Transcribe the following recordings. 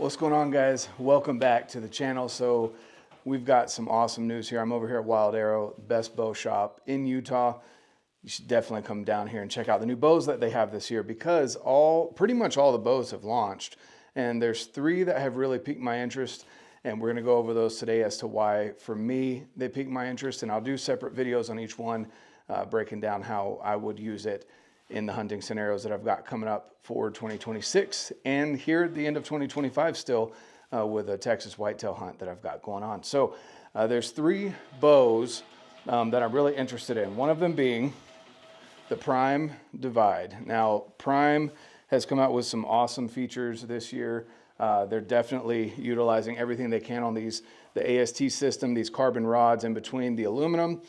What's going on, guys? Welcome back to the channel. So we've got some awesome news here. I'm over here at Wilde Arrow, best bow shop in Utah. You should definitely come down here and check out the new bows that they have this year, because pretty much all the bows have launched, and there's 3 that have really piqued my interest, and we're going to go over those today as to why, for me, they piqued my interest, and I'll do separate videos on each one, breaking down how I would use it in the hunting scenarios that I've got coming up for 2026 and here at the end of 2025 still with a Texas whitetail hunt that I've got going on. So there's 3 bows that I'm really interested in. One of them being the Prime Divide. Now, Prime has come out with some awesome features this year. They're definitely utilizing everything they can on the AST system, these carbon rods in between the aluminum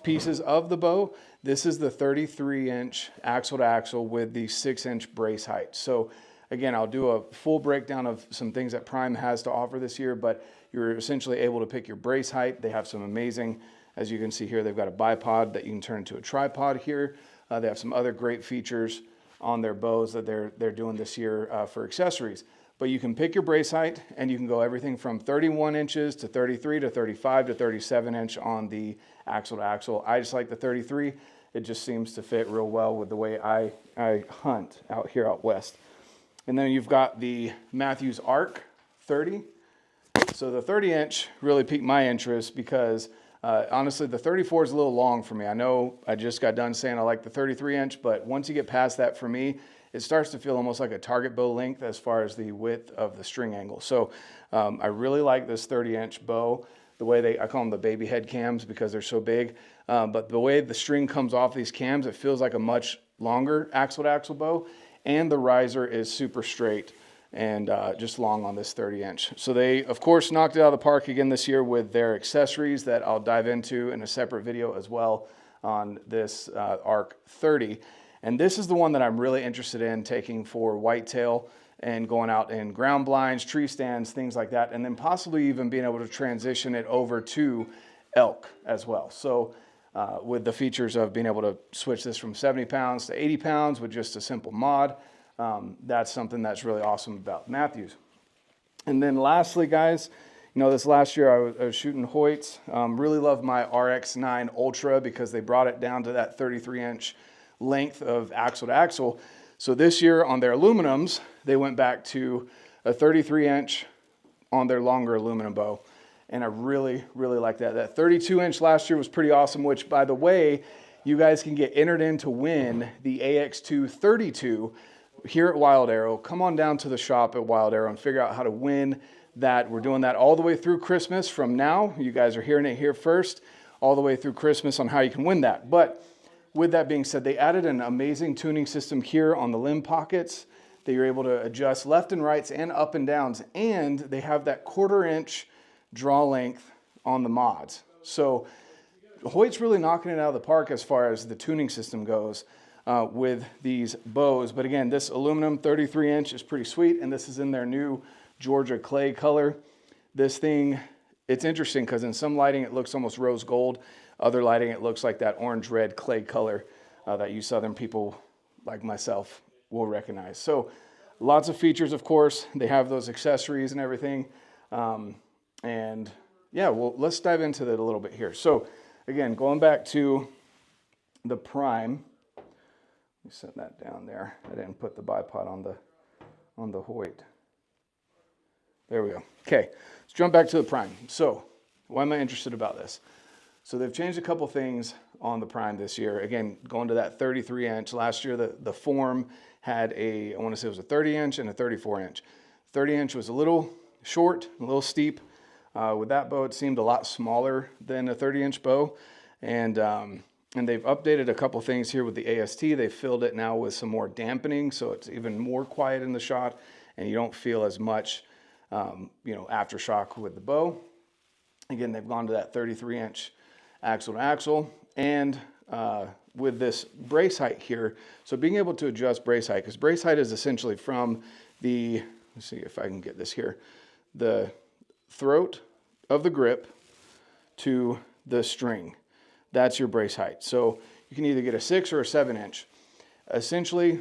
pieces of the bow. This is the 33-inch axle to axle with the 6-inch brace height. So again, I'll do a full breakdown of some things that Prime has to offer this year, but you're essentially able to pick your brace height. They have some amazing, as you can see here, they've got a bipod that you can turn into a tripod here. They have some other great features on their bows that they're doing this year for accessories. But you can pick your brace height, and you can go everything from 31 inches to 33 to 35 to 37 inch on the axle to axle. I just like the 33. It just seems to fit real well with the way I hunt out here out west. And then you've got the Mathews Arc 30. So the 30 inch really piqued my interest because honestly, the 34 is a little long for me. I know I just got done saying I like the 33 inch, but once you get past that, for me, it starts to feel almost like a target bow length as far as the width of the string angle. So I really like this 30-inch bow. The way I call them the baby head cams because they're so big. But the way the string comes off these cams, it feels like a much longer axle-to-axle bow. And the riser is super straight and just long on this 30-inch. So they, of course, knocked it out of the park again this year with their accessories that I'll dive into in a separate video as well on this Arc 30. And this is the one that I'm really interested in taking for whitetail and going out in ground blinds, tree stands, things like that, and then possibly even being able to transition it over to elk as well. So with the features of being able to switch this from 70 pounds to 80 pounds with just a simple mod, that's something that's really awesome about Mathews. And then lastly, guys, you know, this last year I was shooting Hoyts. Really love my RX9 Ultra because they brought it down to that 33-inch length of axle to axle. So this year on their aluminums, they went back to a 33-inch on their longer aluminum bow. And I really, really like that. That 32-inch last year was pretty awesome, which, by the way, you guys can get entered in to win the AX2 32 here at Wilde Arrow. Come on down to the shop at Wilde Arrow and figure out how to win that. We're doing that all the way through Christmas from now. You guys are hearing it here first, all the way through Christmas on how you can win that. But with that being said, they added an amazing tuning system here on the limb pockets that you're able to adjust left and rights and up and downs. And they have that 1/4 inch draw length on the mods. So Hoyt's really knocking it out of the park as far as the tuning system goes with these bows. But again, this aluminum 33-inch is pretty sweet, and this is in their new Georgia clay color. This thing, it's interesting because in some lighting it looks almost rose gold. Other lighting, it looks like that orange-red clay color that you southern people like myself will recognize. So lots of features, of course. They have those accessories and everything. And yeah, well, let's dive into that a little bit here. So again, going back to the Prime. Let me set that down there. I didn't put the bipod on the Hoyt. There we go. Okay, let's jump back to the Prime. So why am I interested about this? So they've changed a couple things on the Prime this year. Again, going to that 33-inch. Last year, the Phorm had I want to say it was a 30-inch and a 34-inch. 30-inch was a little short, a little steep. With that bow, it seemed a lot smaller than a 30-inch bow. And they've updated a couple things here with the AST. They filled it now with some more dampening, so it's even more quiet in the shot, and you don't feel as much, aftershock with the bow. Again, they've gone to that 33-inch axle to axle, and with this brace height here, so being able to adjust brace height, because brace height is essentially from the, let's see if I can get this here, the throat of the grip to the string. That's your brace height. So you can either get a 6 or a 7-inch. Essentially,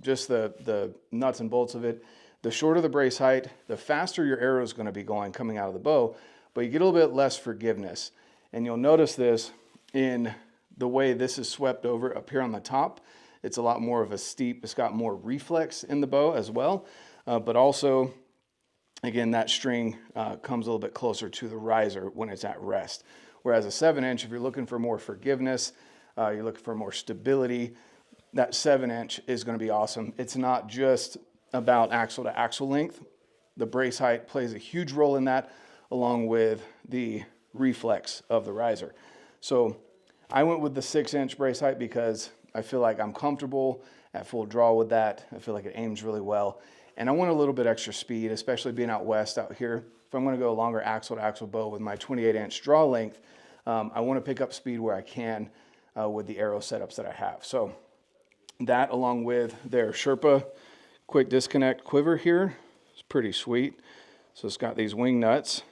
just the nuts and bolts of it, the shorter the brace height, the faster your arrow is going to be going coming out of the bow, but you get a little bit less forgiveness. And you'll notice this in the way this is swept over up here on the top. It's a lot more of a steep, it's got more reflex in the bow as well, but also, again, that string comes a little bit closer to the riser when it's at rest. Whereas a 7-inch, if you're looking for more forgiveness, you're looking for more stability, that 7-inch is going to be awesome. It's not just about axle to axle length. The brace height plays a huge role in that, along with the reflex of the riser. So I went with the 6-inch brace height because I feel like I'm comfortable at full draw with that. I feel like it aims really well. And I want a little bit extra speed, especially being out west out here. If I'm going to go a longer axle to axle bow with my 28-inch draw length, I want to pick up speed where I can with the arrow setups that I have. So that, along with their Sherpa quick disconnect quiver here, is pretty sweet. So it's got these wing nuts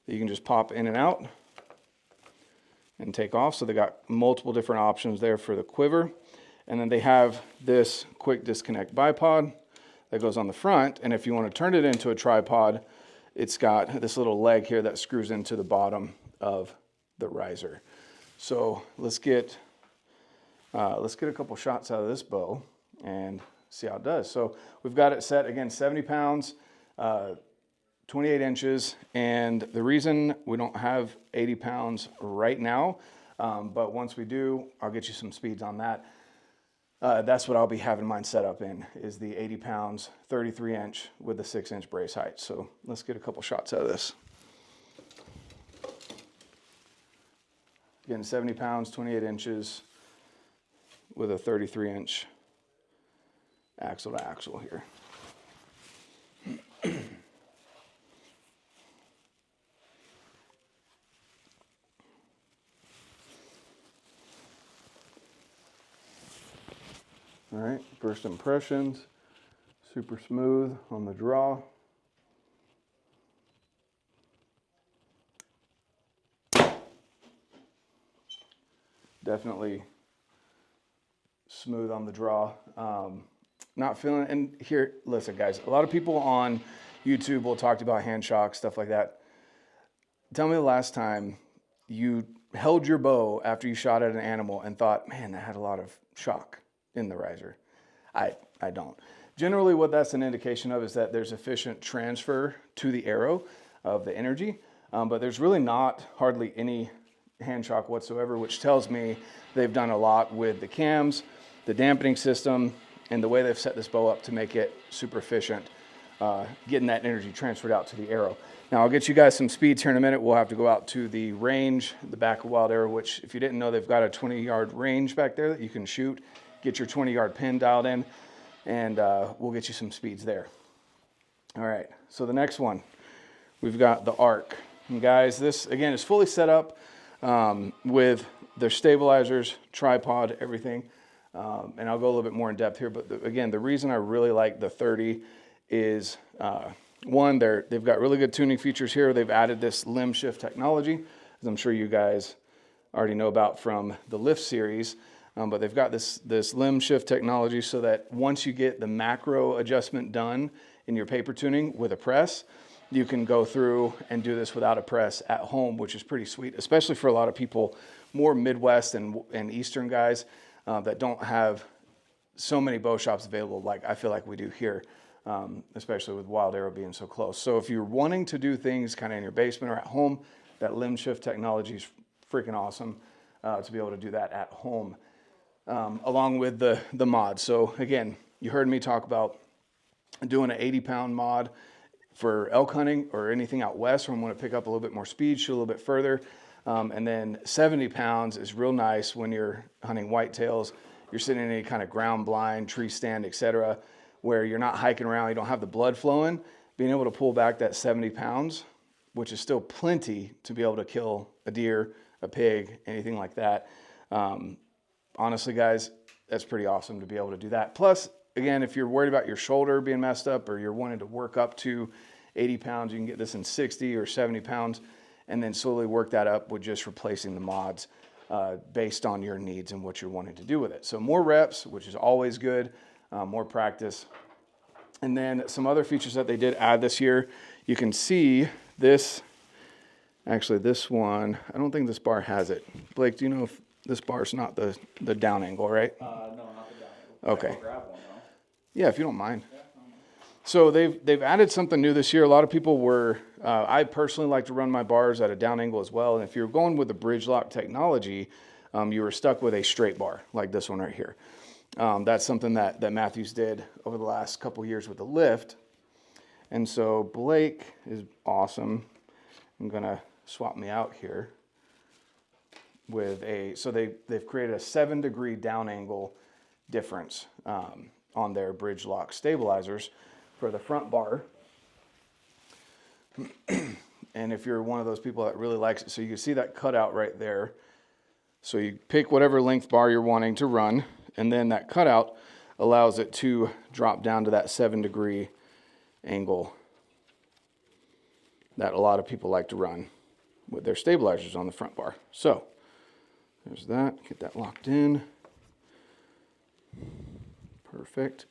that you can just pop in and out and take off. So they got multiple different options there for the quiver. And then they have this quick disconnect bipod that goes on the front. And if you want to turn it into a tripod, it's got this little leg here that screws into the bottom of the riser. So let's get a couple shots out of this bow and see how it does. So we've got it set, again, 70 pounds, 28 inches. And the reason we don't have 80 pounds right now, but once we do, I'll get you some speeds on that. That's what I'll be having mine set up in, is the 80 pounds, 33 inch with the 6-inch brace height. So let's get a couple shots out of this. Again, 70 pounds, 28 inches with a 33-inch axle to axle here. All right, first impressions, super smooth on the draw. Definitely smooth on the draw. Not feeling, and here, listen guys, a lot of people on YouTube will talk about hand shock, stuff like that. Tell me the last time you held your bow after you shot at an animal and thought, man, that had a lot of shock in the riser. I don't. Generally what that's an indication of is that there's efficient transfer to the arrow of the energy, but there's really not hardly any hand shock whatsoever, which tells me they've done a lot with the cams, the dampening system, and the way they've set this bow up to make it super efficient, getting that energy transferred out to the arrow. Now I'll get you guys some speeds here in a minute. We'll have to go out to the range, the back of Wilde Arrow, which if you didn't know, they've got a 20-yard range back there that you can shoot, get your 20-yard pin dialed in, and we'll get you some speeds there. All right, so the next one, we've got the Arc. And guys, this again is fully set up with their stabilizers, tripod, everything. And I'll go a little bit more in depth here, but again, the reason I really like the 30 is one, they've got really good tuning features here. They've added this limb shift technology, as I'm sure you guys already know about from the Lift series, but they've got this limb shift technology so that once you get the macro adjustment done in your paper tuning with a press, you can go through and do this without a press at home, which is pretty sweet, especially for a lot of people, more Midwest and Eastern guys that don't have so many bow shops available like I feel like we do here, especially with Wilde Arrow being so close. So if you're wanting to do things kind of in your basement or at home, that limb shift technology is freaking awesome to be able to do that at home, along with the mod. So again, you heard me talk about doing an 80-pound mod for elk hunting or anything out west where I want to pick up a little bit more speed, shoot a little bit further. And then 70 pounds is real nice when you're hunting whitetails. You're sitting in any kind of ground blind, tree stand, etc., where you're not hiking around, you don't have the blood flowing. Being able to pull back that 70 pounds, which is still plenty to be able to kill a deer, a pig, anything like that. Honestly, guys, that's pretty awesome to be able to do that. Plus, again, if you're worried about your shoulder being messed up or you're wanting to work up to 80 pounds, you can get this in 60 or 70 pounds and then slowly work that up with just replacing the mods based on your needs and what you're wanting to do with it. So more reps, which is always good, more practice. And then some other features that they did add this year, you can see this, actually this one, I don't think this bar has it. Blake, do you know if this bar is not the down angle, right? No, not the down angle. Okay. I can grab one though. Yeah, if you don't mind. Yeah, So they've added something new this year. A lot of people were, I personally like to run my bars at a down angle as well. And if you're going with the bridge lock technology, you were stuck with a straight bar like this one right here. That's something that Mathews did over the last couple years with the lift. And so Blake is awesome. I'm gonna swap me out here with so they've created a 7-degree down angle difference on their bridge lock stabilizers for the front bar. And if you're one of those people that really likes it, so you can see that cutout right there. So you pick whatever length bar you're wanting to run, and then that cutout allows it to drop down to that 7-degree angle that a lot of people like to run with their stabilizers on the front bar. So there's that, get that locked in. Perfect.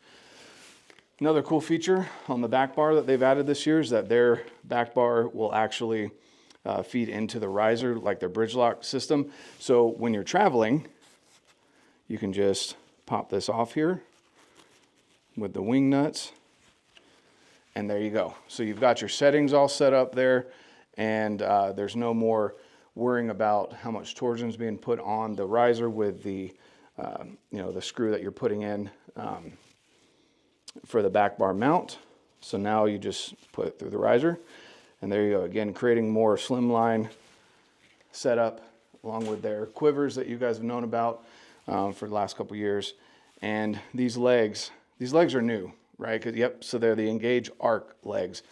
Another cool feature on the back bar that they've added this year is that their back bar will actually feed into the riser like their bridge lock system. So when you're traveling, you can just pop this off here with the wing nuts, and there you go. So you've got your settings all set up there, and there's no more worrying about how much torsion is being put on the riser with the the screw that you're putting in for the back bar mount. So now you just put it through the riser, and there you go. Again, creating more slimline setup along with their quivers that you guys have known about for the last couple years. And these legs are new, right? So they're the Engage Arc legs.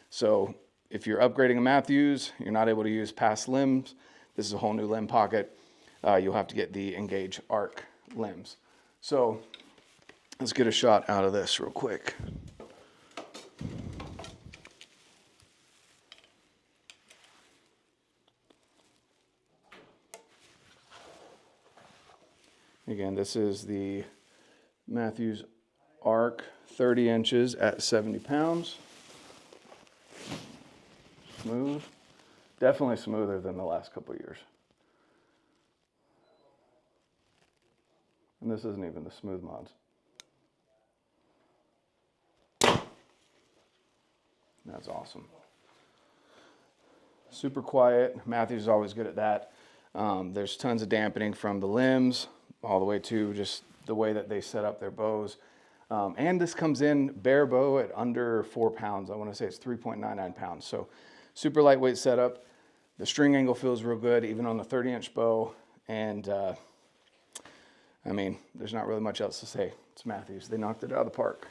So if you're upgrading a Mathews, you're not able to use past limbs. This is a whole new limb pocket. You'll have to get the Engage Arc limbs. So let's get a shot out of this real quick. Again, this is the Mathews Arc, 30 inches at 70 pounds. Smooth. Definitely smoother than the last couple of years. And this isn't even the smooth mods. That's awesome. Super quiet. Mathews is always good at that. There's tons of dampening from the limbs all the way to just the way that they set up their bows. And this comes in bare bow at under 4 pounds. I want to say it's 3.99 pounds. So super lightweight setup. The string angle feels real good, even on the 30-inch bow. And I mean, there's not really much else to say. It's Mathews. They knocked it out of the park.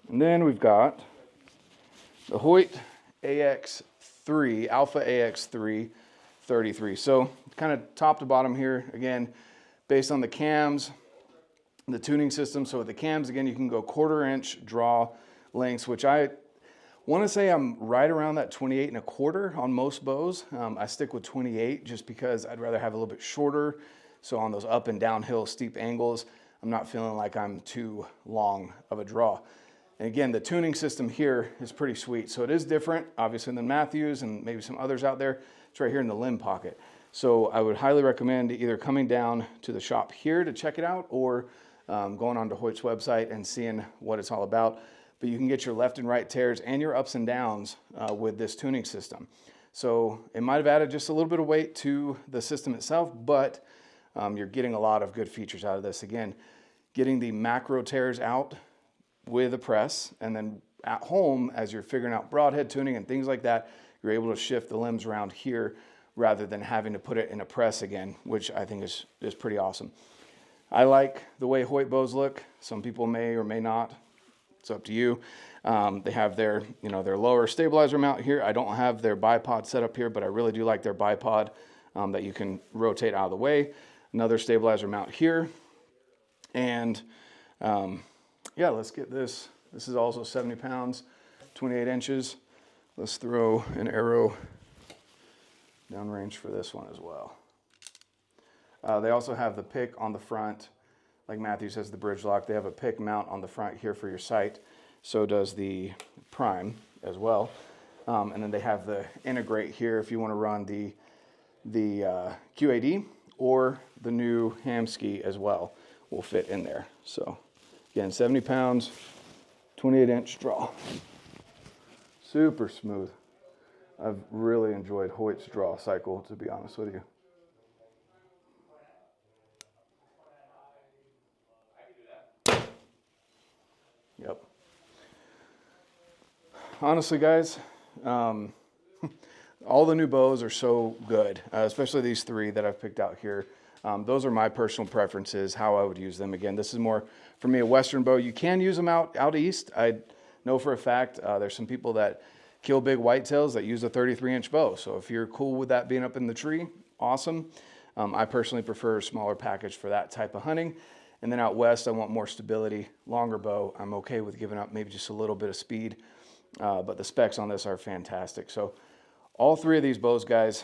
And then we've got the Hoyt AX3, Alpha AX3 33. So kind of top to bottom here, again, based on the cams, the tuning system. So with the cams, again, you can go 1/4-inch draw lengths, which I want to say I'm right around that 28 1/4 on most bows. I stick with 28 just because I'd rather have a little bit shorter. So on those up and downhill steep angles, I'm not feeling like I'm too long of a draw. And again, the tuning system here is pretty sweet. So it is different, obviously, than Mathews and maybe some others out there. It's right here in the limb pocket. So I would highly recommend either coming down to the shop here to check it out, or going onto Hoyt's website and seeing what it's all about. But you can get your left and right tears and your ups and downs with this tuning system. So it might have added just a little bit of weight to the system itself, but you're getting a lot of good features out of this. Again, getting the macro tears out with a press, and then at home, as you're figuring out broadhead tuning and things like that, you're able to shift the limbs around here rather than having to put it in a press again, which I think is pretty awesome. I like the way Hoyt bows look. Some people may or may not. It's up to you. They have their lower stabilizer mount here. I don't have their bipod set up here, but I really do like their bipod that you can rotate out of the way. Another stabilizer mount here. And yeah, let's get this. This is also 70 pounds, 28 inches. Let's throw an arrow downrange for this one as well. They also have the pick on the front. Like Mathews has the bridge lock. They have a pick mount on the front here for your sight. So does the Prime as well. And then they have the integrate here if you want to run the QAD, or the new ham ski as well will fit in there. So again, 70 pounds, 28-inch draw. Super smooth. I've really enjoyed Hoyt's draw cycle, to be honest with you. Yep. Honestly, guys, all the new bows are so good, especially these three that I've picked out here. Those are my personal preferences, how I would use them. Again, this is more, for me, a Western bow. You can use them out east. I know for a fact there's some people that kill big whitetails that use a 33-inch bow. So if you're cool with that being up in the tree, awesome. I personally prefer a smaller package for that type of hunting. And then out west, I want more stability, longer bow. I'm okay with giving up maybe just a little bit of speed. But the specs on this are fantastic. So all three of these bows, guys,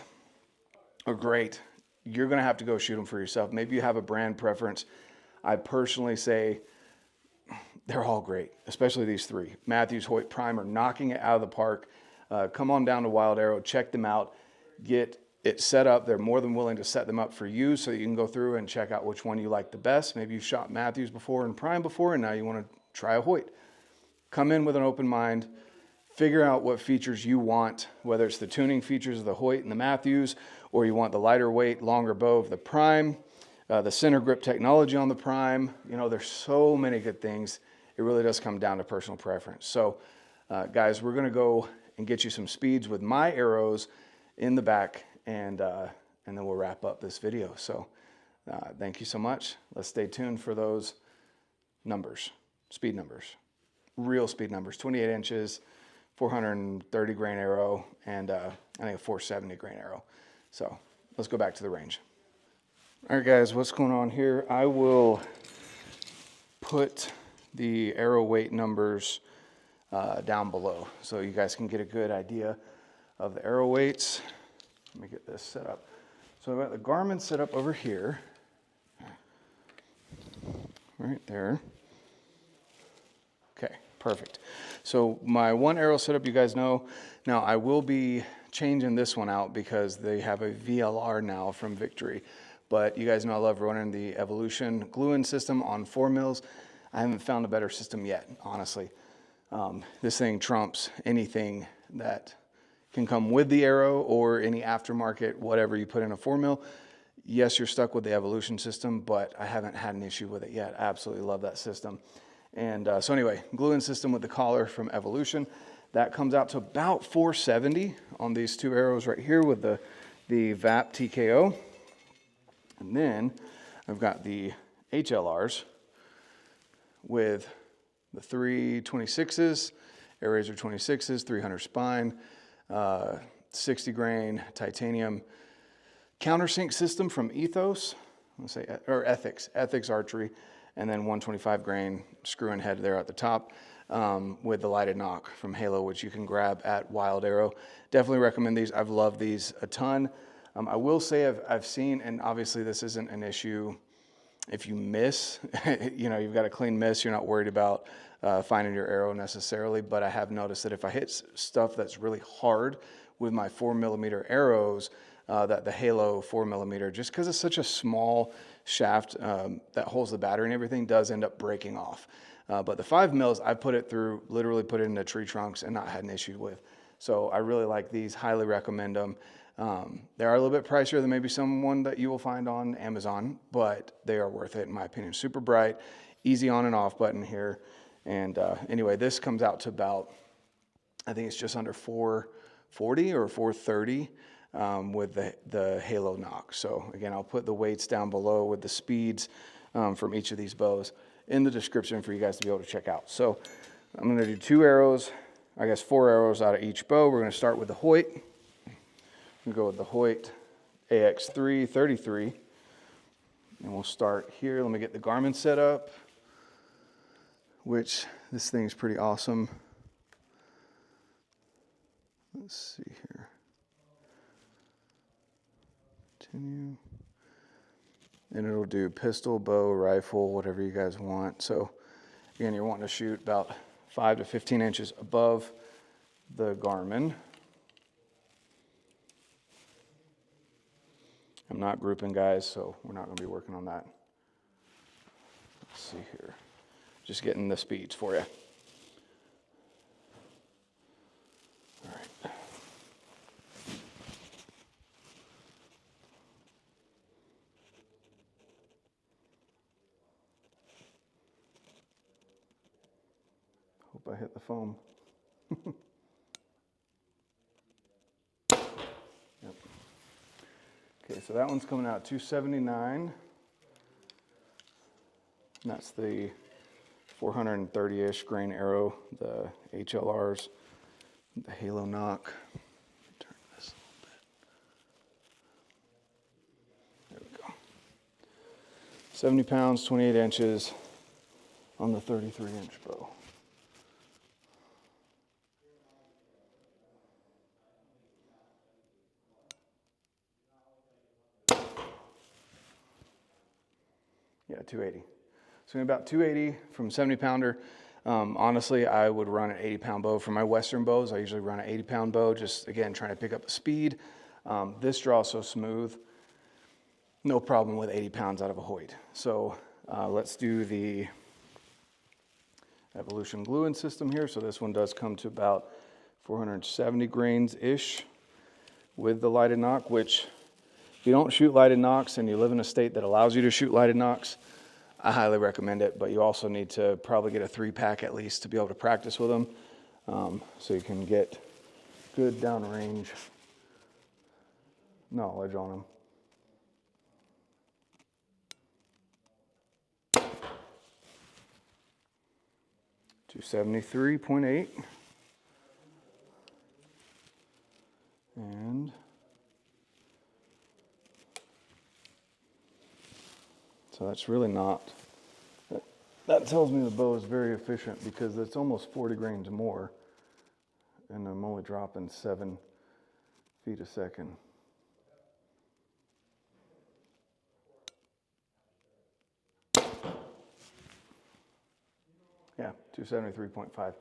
are great. You're going to have to go shoot them for yourself. Maybe you have a brand preference. I personally say they're all great, especially these three. Mathews, Hoyt, Prime are knocking it out of the park. Come on down to Wilde Arrow, check them out, get it set up. They're more than willing to set them up for you so that you can go through and check out which one you like the best. Maybe you've shot Mathews before and Prime before, and now you want to try a Hoyt. Come in with an open mind. Figure out what features you want, whether it's the tuning features of the Hoyt and the Mathews, or you want the lighter weight, longer bow of the Prime, the center grip technology on the Prime. You know, there's so many good things. It really does come down to personal preference. So, guys, we're going to go and get you some speeds with my arrows in the back, and then we'll wrap up this video. So, thank you so much. Let's stay tuned for those numbers, speed numbers, real speed numbers, 28 inches. 430 grain arrow, and I think a 470 grain arrow. So let's go back to the range. All right, guys, what's going on here? I will put the arrow weight numbers down below so you guys can get a good idea of the arrow weights. Let me get this set up. So I've got the Garmin set up over here, right there. Okay, perfect. So my one arrow setup, you guys know. Now I will be changing this one out because they have a VLR now from Victory. But you guys know I love running the Evolution glue-in system on 4 mils. I haven't found a better system yet, honestly. This thing trumps anything that can come with the arrow or any aftermarket, whatever you put in a 4 mil. Yes, you're stuck with the Evolution system, but I haven't had an issue with it yet. I absolutely love that system. And so anyway, glue-in system with the collar from Evolution. That comes out to about 470 on these two arrows right here with the VAP TKO. And then I've got the HLRs with the 326s, AirRazor 26s, 300 spine, 60 grain titanium countersink system from Ethos, let's say, or Ethics Archery, and then 125 grain screw-in head there at the top with the lighted knock from Halo, which you can grab at Wilde Arrow. Definitely recommend these. I've loved these a ton. I will say I've seen, and obviously this isn't an issue if you miss, you know, you've got a clean miss, you're not worried about finding your arrow necessarily, but I have noticed that if I hit stuff that's really hard with my 4mm arrows, that the Halo 4mm, just because it's such a small shaft that holds the battery and everything, does end up breaking off. But the 5 mils, I put it through, literally put it into tree trunks and not had an issue with. So I really like these, highly recommend them. They are a little bit pricier than maybe someone that you will find on Amazon, but they are worth it in my opinion. Super bright, easy on and off button here. And anyway, this comes out to about, I think it's just under 440 or 430 with the Halo knock. So again, I'll put the weights down below with the speeds from each of these bows in the description for you guys to be able to check out. So I'm going to do 2 arrows, I guess 4 arrows out of each bow. We're going to start with the Hoyt. We'll go with the Hoyt AX3 33. And we'll start here. Let me get the Garmin set up, which this thing is pretty awesome. Let's see here. Continue. And it'll do pistol, bow, rifle, whatever you guys want. So again, you're wanting to shoot about 5 to 15 inches above the Garmin. I'm not grouping, guys, so we're not going to be working on that. Let's see here. Just getting the speeds for you. All right. Hope I hit the foam. Yep. Okay, so that one's coming out 279. And that's the 430-ish grain arrow, the HLRs, the halo knock. Turn this a little bit. There we go. 70 pounds, 28 inches on the 33-inch bow. Yeah, 280. So about 280 from 70 pounder. Honestly, I would run an 80-pound bow. For my Western bows, I usually run an 80-pound bow, just again, trying to pick up the speed. This draw is so smooth, no problem with 80 pounds out of a Hoyt. So let's do the Evolution glue-in system here. So this one does come to about 470 grains-ish with the lighted knock, which if you don't shoot lighted knocks and you live in a state that allows you to shoot lighted knocks, I highly recommend it, but you also need to probably get a 3-pack at least to be able to practice with them, so you can get good downrange knowledge on them. 273.8. And so that's really not, that tells me the bow is very efficient because it's almost 40 grains more and I'm only dropping 7 feet a second. Yeah, 273.5.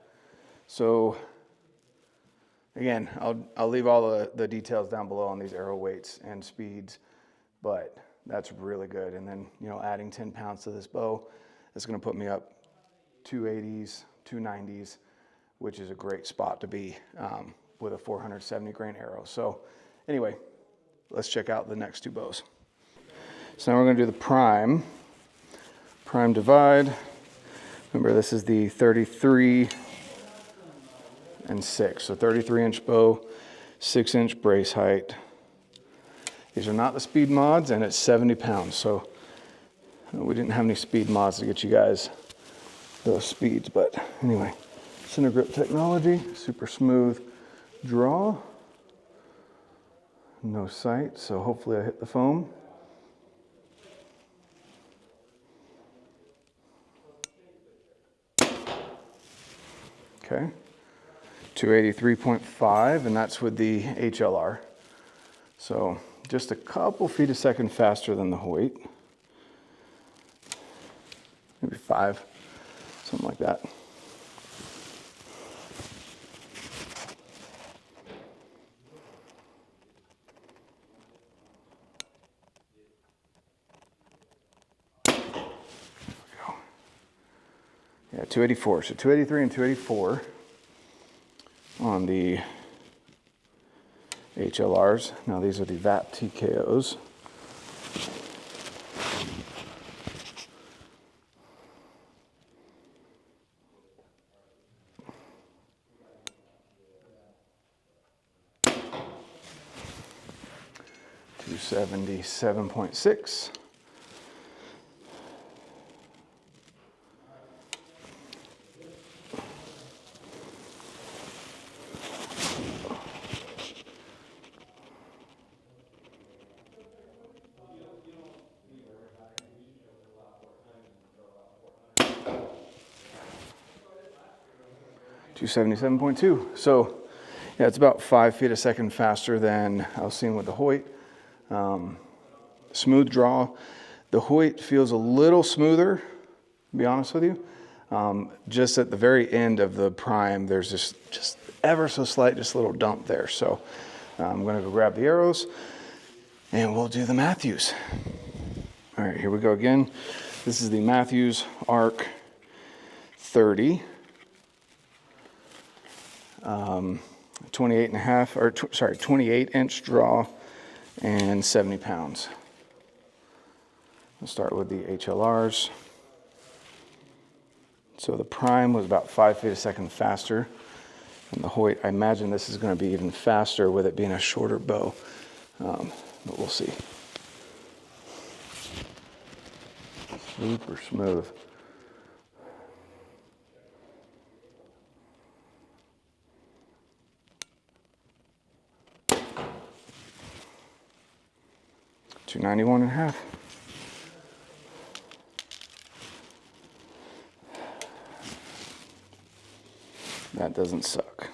So again, I'll leave all the details down below on these arrow weights and speeds, but that's really good. And then, you know, adding 10 pounds to this bow is going to put me up 280s, 290s, which is a great spot to be with a 470 grain arrow. So anyway, let's check out the next two bows. So now we're going to do the prime divide. Remember, this is the 33 and 6. So 33-inch bow, 6-inch brace height. These are not the speed mods, and it's 70 pounds. So we didn't have any speed mods to get you guys those speeds. But anyway, center grip technology, super smooth draw. No sight, so hopefully I hit the foam. Okay, 283.5, and that's with the HLR. So just a couple feet a second faster than the Hoyt. Maybe 5, something like that. Yeah, 284. So 283 and 284 on the HLRs. Now these are the VAP TKOs. $277.6. $277.2. So yeah, it's about 5 feet a second faster than I was seeing with the Hoyt. Smooth draw. The Hoyt feels a little smoother, to be honest with you. Just at the very end of the prime, there's this just ever so slight, just little dump there. So I'm gonna go grab the arrows and we'll do the Mathews. All right, here we go again. This is the Mathews Arc 30. 28 inch draw and 70 pounds. I'll start with the HLRs. So the prime was about 5 feet a second faster. And the Hoyt, I imagine this is going to be even faster with it being a shorter bow. But we'll see. Super smooth. $291.5. That doesn't suck.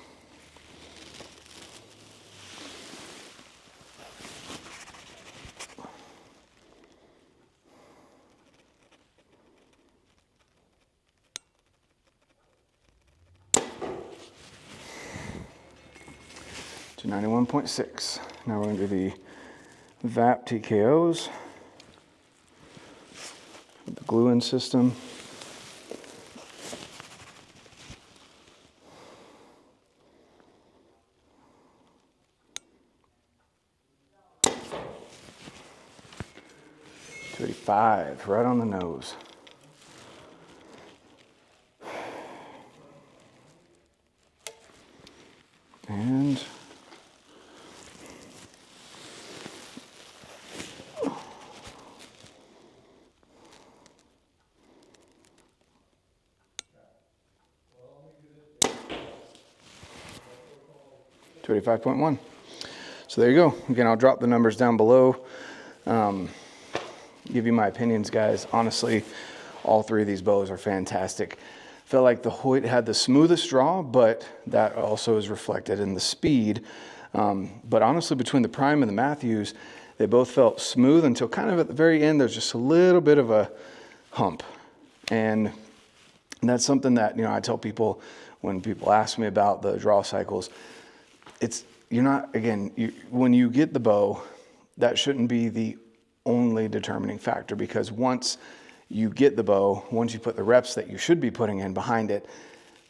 $291.6. Now we're going to do the VAP TKOs with the glue-in system. $285, right on the nose. And $285.1. So there you go. Again, I'll drop the numbers down below. Give you my opinions, guys. Honestly, all three of these bows are fantastic. Felt like the Hoyt had the smoothest draw, but that also is reflected in the speed. But honestly, between the prime and the Mathews, they both felt smooth until kind of at the very end, there's just a little bit of a hump. And that's something that, you know, I tell people when people ask me about the draw cycles, you're not, again, when you get the bow, that shouldn't be the only determining factor, because once you get the bow, once you put the reps that you should be putting in behind it,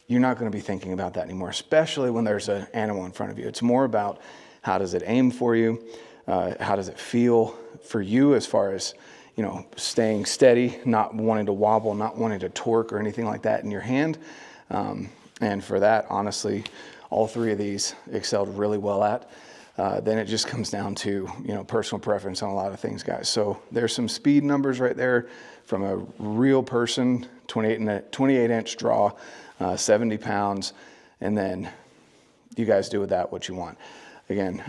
you're not going to be thinking about that anymore, especially when there's an animal in front of you. It's more about how does it aim for you, how does it feel for you as far as, you know, staying steady, not wanting to wobble, not wanting to torque or anything like that in your hand. And for that, honestly, all three of these excelled really well at. Then it just comes down to, you know, personal preference on a lot of things, guys. So there's some speed numbers right there from a real person, 28 inch draw, 70 pounds. And then you guys do with that what you want. Again,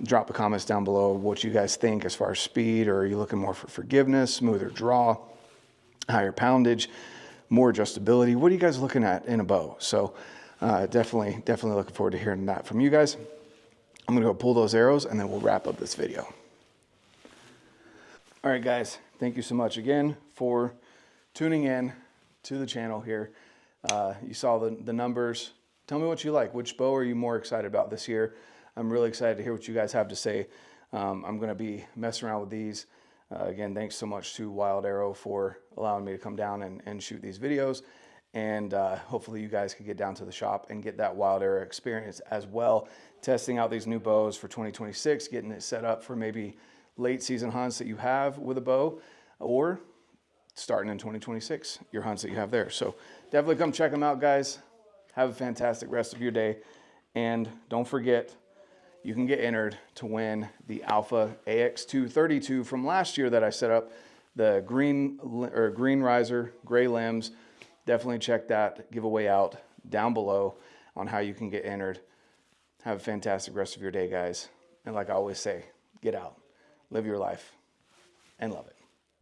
drop the comments down below what you guys think as far as speed, or are you looking more for forgiveness, smoother draw, higher poundage, more adjustability? What are you guys looking at in a bow? So definitely looking forward to hearing that from you guys. I'm gonna go pull those arrows and then we'll wrap up this video. All right, guys, thank you so much again for tuning in to the channel here. You saw the numbers. Tell me what you like. Which bow are you more excited about this year? I'm really excited to hear what you guys have to say. I'm gonna be messing around with these. Again, thanks so much to Wilde Arrow for allowing me to come down and shoot these videos. And hopefully you guys can get down to the shop and get that Wilde Arrow experience as well. Testing out these new bows for 2026, getting it set up for maybe late season hunts that you have with a bow, or starting in 2026, your hunts that you have there. So definitely come check them out, guys. Have a fantastic rest of your day. And don't forget, you can get entered to win the Alpha AX2 32 from last year that I set up, the green riser, gray limbs. Definitely check that giveaway out down below on how you can get entered. Have a fantastic rest of your day, guys. And like I always say, get out, live your life, and love it.